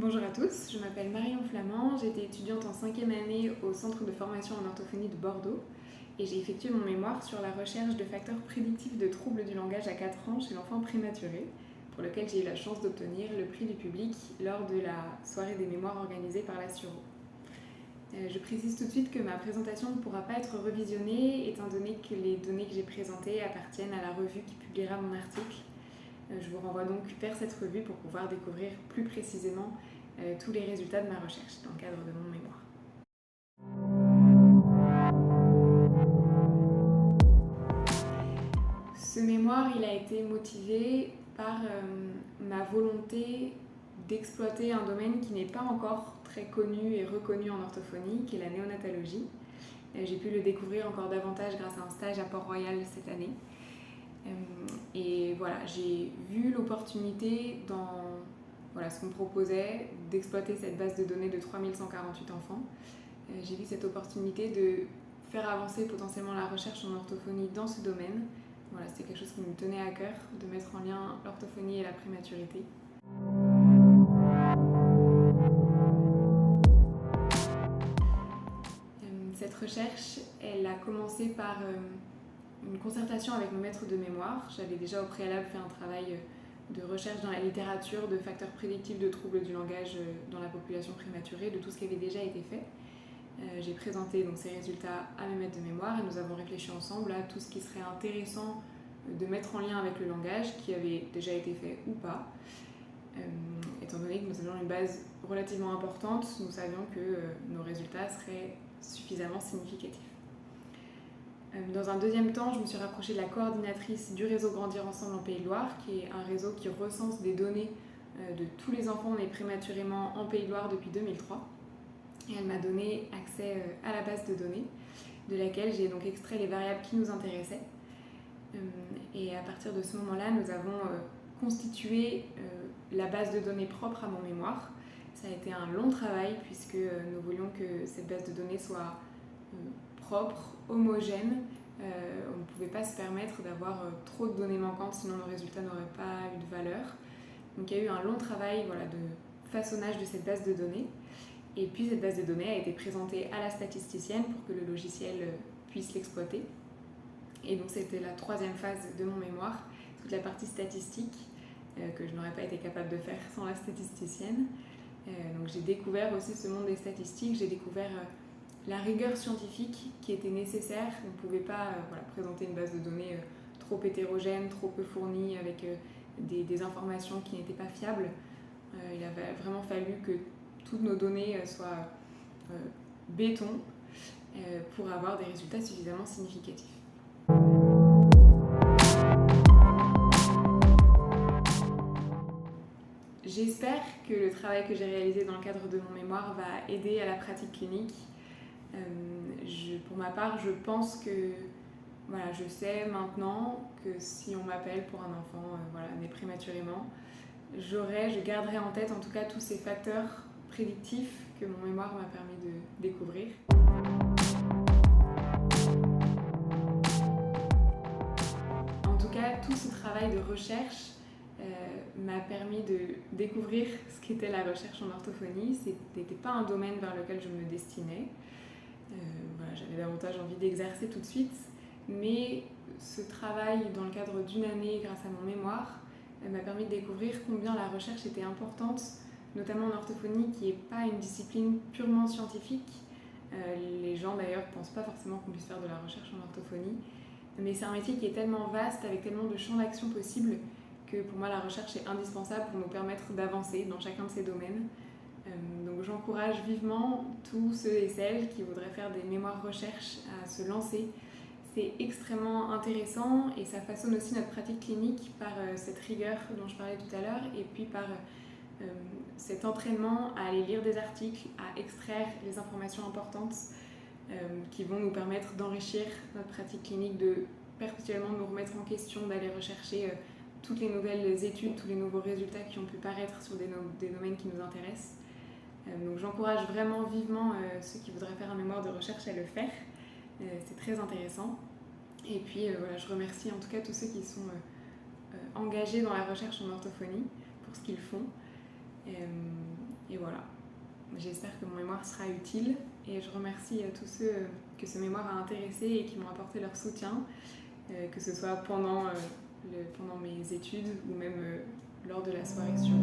Bonjour à tous, je m'appelle Marion Flamand, j'étais étudiante en 5e année au Centre de formation en orthophonie de Bordeaux et j'ai effectué mon mémoire sur la recherche de facteurs prédictifs de troubles du langage à 4 ans chez l'enfant prématuré, pour lequel j'ai eu la chance d'obtenir le prix du public lors de la soirée des mémoires organisée par la Suro. Je précise tout de suite que ma présentation ne pourra pas être revisionnée étant donné que les données que j'ai présentées appartiennent à la revue qui publiera mon article. Je vous renvoie donc vers cette revue pour pouvoir découvrir plus précisément tous les résultats de ma recherche dans le cadre de mon mémoire. Ce mémoire, il a été motivé par ma volonté d'exploiter un domaine qui n'est pas encore très connu et reconnu en orthophonie, qui est la néonatologie. J'ai pu le découvrir encore davantage grâce à un stage à Port-Royal cette année. Et voilà, j'ai vu l'opportunité dans ce qu'on me proposait d'exploiter cette base de données de 3148 enfants. J'ai vu cette opportunité de faire avancer potentiellement la recherche en orthophonie dans ce domaine. Voilà, c'était quelque chose qui me tenait à cœur, de mettre en lien l'orthophonie et la prématurité. Cette recherche, elle a commencé par une concertation avec mon maître de mémoire. J'avais déjà au préalable fait un travail de recherche dans la littérature de facteurs prédictifs de troubles du langage dans la population prématurée, de tout ce qui avait déjà été fait. J'ai présenté donc ces résultats à mes maîtres de mémoire et nous avons réfléchi ensemble à tout ce qui serait intéressant de mettre en lien avec le langage, qui avait déjà été fait ou pas. Étant donné que nous avions une base relativement importante, nous savions que nos résultats seraient suffisamment significatifs. Dans un deuxième temps, je me suis rapprochée de la coordinatrice du réseau Grandir Ensemble en Pays de Loire, qui est un réseau qui recense des données de tous les enfants nés prématurément en Pays de Loire depuis 2003. Et elle m'a donné accès à la base de données, de laquelle j'ai donc extrait les variables qui nous intéressaient. Et à partir de ce moment-là, nous avons constitué la base de données propre à mon mémoire. Ça a été un long travail puisque nous voulions que cette base de données soit propre, homogène. On ne pouvait pas se permettre d'avoir trop de données manquantes, sinon nos résultats n'auraient pas eu de valeur. Donc il y a eu un long travail de façonnage de cette base de données. Et puis cette base de données a été présentée à la statisticienne pour que le logiciel puisse l'exploiter. Et donc c'était la troisième phase de mon mémoire, toute la partie statistique que je n'aurais pas été capable de faire sans la statisticienne. Donc j'ai découvert aussi ce monde des statistiques, j'ai découvert la rigueur scientifique qui était nécessaire. On ne pouvait pas présenter une base de données trop hétérogène, trop peu fournie, avec des informations qui n'étaient pas fiables. Il avait vraiment fallu que toutes nos données soient béton pour avoir des résultats suffisamment significatifs. J'espère que le travail que j'ai réalisé dans le cadre de mon mémoire va aider à la pratique clinique. Pour ma part, je pense que je sais maintenant que si on m'appelle pour un enfant né prématurément, je garderai en tête en tout cas tous ces facteurs prédictifs que mon mémoire m'a permis de découvrir. En tout cas, tout ce travail de recherche m'a permis de découvrir ce qu'était la recherche en orthophonie. Ce n'était pas un domaine vers lequel je me destinais. J'avais davantage envie d'exercer tout de suite, mais ce travail dans le cadre d'une année grâce à mon mémoire m'a permis de découvrir combien la recherche était importante, notamment en orthophonie qui n'est pas une discipline purement scientifique. Les gens d'ailleurs ne pensent pas forcément qu'on puisse faire de la recherche en orthophonie, mais c'est un métier qui est tellement vaste, avec tellement de champs d'action possibles, que pour moi la recherche est indispensable pour nous permettre d'avancer dans chacun de ces domaines. Donc j'encourage vivement tous ceux et celles qui voudraient faire des mémoires recherche à se lancer. C'est extrêmement intéressant et ça façonne aussi notre pratique clinique par cette rigueur dont je parlais tout à l'heure et puis par cet entraînement à aller lire des articles, à extraire les informations importantes qui vont nous permettre d'enrichir notre pratique clinique, de perpétuellement nous remettre en question, d'aller rechercher toutes les nouvelles études, tous les nouveaux résultats qui ont pu paraître sur des domaines qui nous intéressent. Donc j'encourage vraiment vivement ceux qui voudraient faire un mémoire de recherche à le faire. C'est très intéressant. Et puis je remercie en tout cas tous ceux qui sont engagés dans la recherche en orthophonie pour ce qu'ils font. Et voilà. J'espère que mon mémoire sera utile et je remercie tous ceux que ce mémoire a intéressé et qui m'ont apporté leur soutien, que ce soit pendant mes études ou même lors de la soirée sur